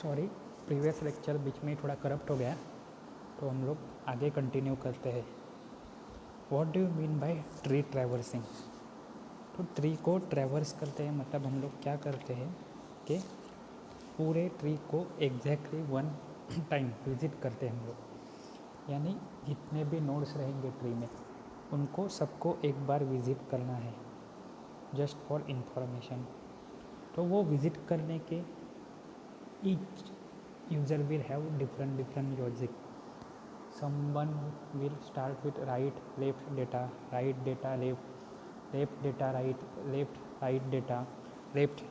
Sorry, previous lecture बीच में थोड़ा corrupt हो गया, तो हम लोग आगे कंटिन्यू करते हैं। What do you mean by tree traversing? तो ट्री को ट्रैवर्स करते हैं मतलब हम लोग क्या करते हैं कि पूरे ट्री को एग्जैक्टली वन टाइम विजिट करते हैं हम लोग। यानी जितने भी नोड्स रहेंगे ट्री में उनको सबको एक बार विज़िट करना है, जस्ट फॉर इंफॉर्मेशन। तो वो विज़िट करने के each user will have different logic. Someone will start with right left data, right data left, left data right, left right data, left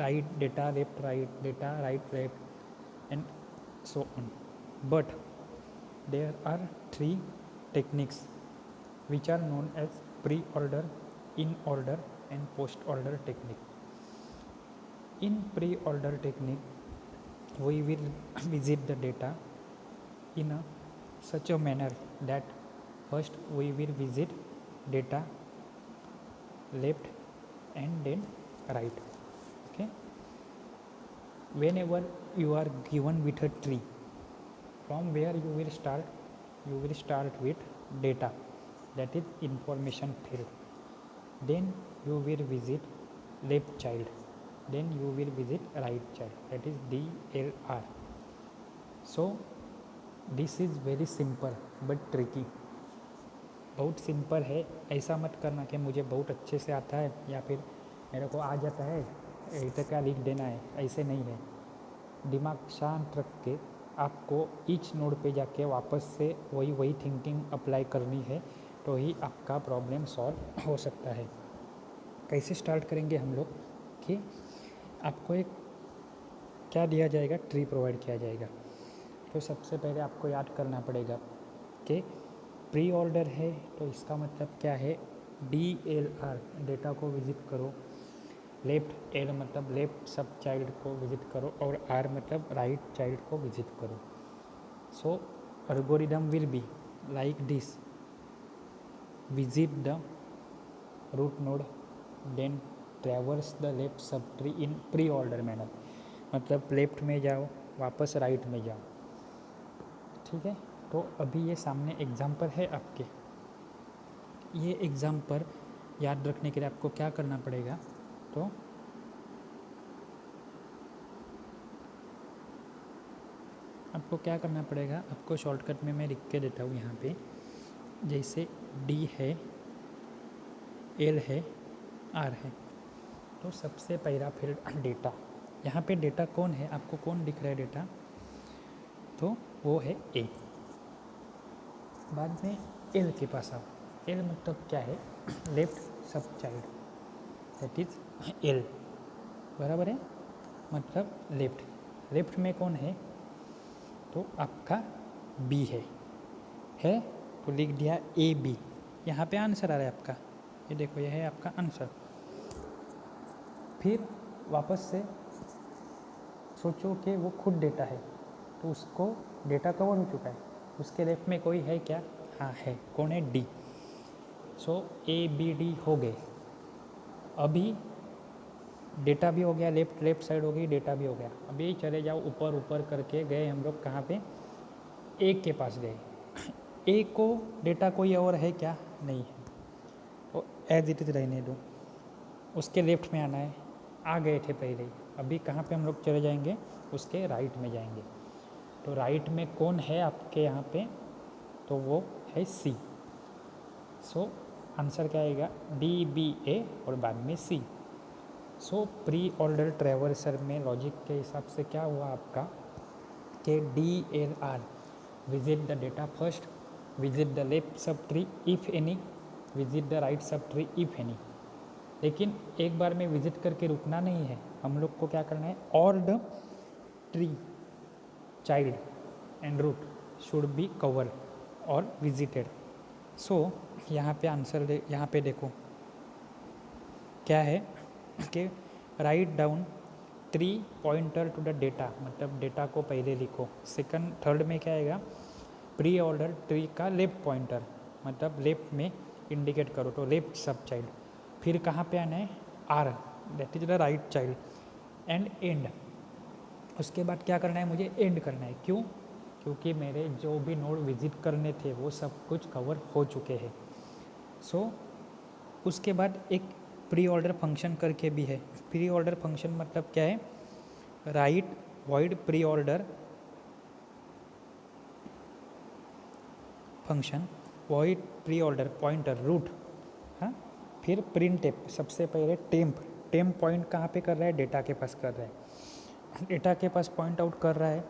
right data, left right data, right left, and so on. But there are three techniques which are known as pre-order, in-order, and post-order technique. In pre-order technique, we will visit the data in such a manner that first we will visit data left and then right. Okay, whenever you are given with a tree, from where you will start with data, that is information field. Then you will visit left child, then you will visit right child, that is DLR. So this is very simple but tricky. बहुत simple है, ऐसा मत करना कि मुझे बहुत अच्छे से आता है या फिर मेरे को आ जाता है ऐसे क्या लिख देना है, ऐसे नहीं है। दिमाग शांत रख के आपको ईच नोड पे जाके वापस से वही थिंकिंग अप्लाई करनी है, तो ही आपका प्रॉब्लम सॉल्व हो सकता है। कैसे स्टार्ट करेंगे हम लोग कि आपको एक क्या दिया जाएगा, ट्री प्रोवाइड किया जाएगा। तो सबसे पहले आपको याद करना पड़ेगा कि प्री ऑर्डर है तो इसका मतलब क्या है, DLR डेटा को विज़िट करो, लेफ्ट एल मतलब लेफ्ट सब चाइल्ड को विज़िट करो, और R मतलब राइट चाइल्ड को विज़िट करो। So algorithm will be like this: visit the root node, then traverse the left sub tree in pre order manner, मतलब left में जाओ वापस राइट में जाओ। ठीक है, तो अभी ये सामने एग्जाम्पल है आपके। ये एग्जाम्पल याद रखने के लिए आपको क्या करना पड़ेगा, तो आपको क्या करना पड़ेगा, आपको शॉर्टकट में मैं लिख के देता हूँ यहाँ पे। जैसे D है, L है, R है, तो सबसे पहला फिर डेटा। यहाँ पे डेटा कौन है, आपको कौन दिख रहा है डेटा, तो वो है A। बाद में L के पास आओ। L मतलब क्या है, left sub child, that is L, बराबर है, मतलब लेफ्ट में कौन है, तो आपका B है तो लिख दिया AB। यहाँ पे आंसर आ रहा है आपका, ये देखो यह है आपका आंसर। फिर वापस से सोचो कि वो खुद डेटा है, तो उसको डेटा कवर हो चुका है, उसके लेफ्ट में कोई है क्या, हाँ है, कौन है, D। सो ABD हो गए। अभी डेटा भी हो गया, लेफ्ट साइड हो गई, डेटा भी हो गया। अभी चले जाओ ऊपर करके गए हम लोग कहाँ पे, A के पास गए। A को डेटा कोई और है क्या, नहीं है, तो एज इट इज रहने दो। उसके लेफ्ट में आना है, आ गए थे पहले ही। अभी कहाँ पे हम लोग चले जाएंगे, उसके राइट में जाएंगे। तो राइट में कौन है आपके यहाँ पे, तो वो है C। सो आंसर क्या आएगा, DBA और बाद में C। सो प्री ऑर्डर ट्रैवर्सल में लॉजिक के हिसाब से क्या हुआ आपका कि DLR visit the data first, visit the left sub tree if any, visit the right sub tree if any. लेकिन एक बार में विजिट करके रुकना नहीं है, हम लोग को क्या करना है, all the tree child and root should be cover और विजिटेड। सो यहाँ पे आंसर यहाँ पे देखो क्या है कि right down 3 pointer to the data, मतलब डेटा को पहले लिखो। सेकंड थर्ड में क्या आएगा, प्री ऑर्डर ट्री का लेफ्ट पॉइंटर, मतलब लेफ्ट में इंडिकेट करो, तो लेफ्ट सब चाइल्ड। फिर कहाँ पे आना है, R, that is the right child, and उसके बाद क्या करना है, मुझे एंड करना है। क्यों? क्योंकि मेरे जो भी नोड विजिट करने थे वो सब कुछ कवर हो चुके हैं। सो उसके बाद एक प्री ऑर्डर फंक्शन करके भी है। प्री ऑर्डर फंक्शन मतलब क्या है, right void pre order function, void pre order pointer root, हाँ, फिर प्रिंट सबसे पहले टेम्प, टेम्प पॉइंट कहाँ पे कर रहा है, डेटा के पास कर रहा है, डेटा के पास पॉइंट आउट कर रहा है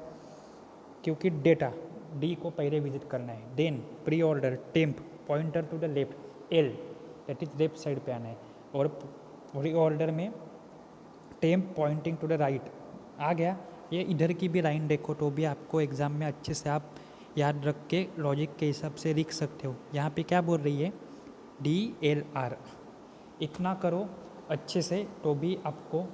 क्योंकि डेटा डी को पहले विजिट करना है। Then pre order temp pointer to the left L, that is left side पे आना है, और प्री ऑर्डर में temp pointing to the right आ गया। ये इधर की भी लाइन देखो तो भी आपको एग्ज़ाम में अच्छे से आप याद रख के लॉजिक के हिसाब से लिख सकते हो। यहाँ पे क्या बोल रही है, DLR, इतना करो अच्छे से तो भी आपको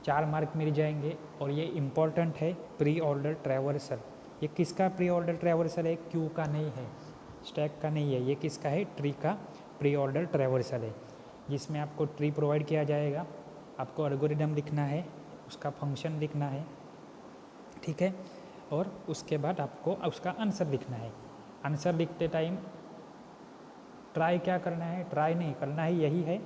4 मार्क मिल जाएंगे। और ये इम्पॉर्टेंट है, प्री ऑर्डर ट्रैवर्सल। ये किसका प्री ऑर्डर ट्रैवर्सल है, क्यू का नहीं है, स्टैक का नहीं है, ये किसका है, ट्री का प्री ऑर्डर ट्रैवर्सल है, जिसमें आपको ट्री प्रोवाइड किया जाएगा, आपको एल्गोरिदम लिखना है, उसका फंक्शन लिखना है, ठीक है, और उसके बाद आपको उसका आंसर लिखना है। आंसर लिखते टाइम ट्राई क्या करना है, ट्राई नहीं करना है, यही है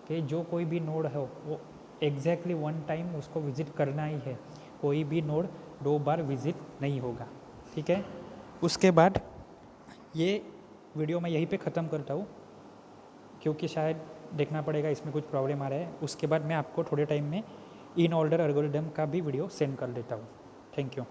कि जो कोई भी नोड हो वो एग्जैक्टली 1 टाइम उसको विज़िट करना ही है, कोई भी नोड 2 बार विज़िट नहीं होगा, ठीक है। उसके बाद ये वीडियो मैं यहीं पे ख़त्म करता हूँ क्योंकि शायद देखना पड़ेगा इसमें कुछ प्रॉब्लम आ रहा है। उसके बाद मैं आपको थोड़े टाइम में इन ऑर्डर एल्गोरिदम का भी वीडियो सेंड कर देता हूँ। Thank you.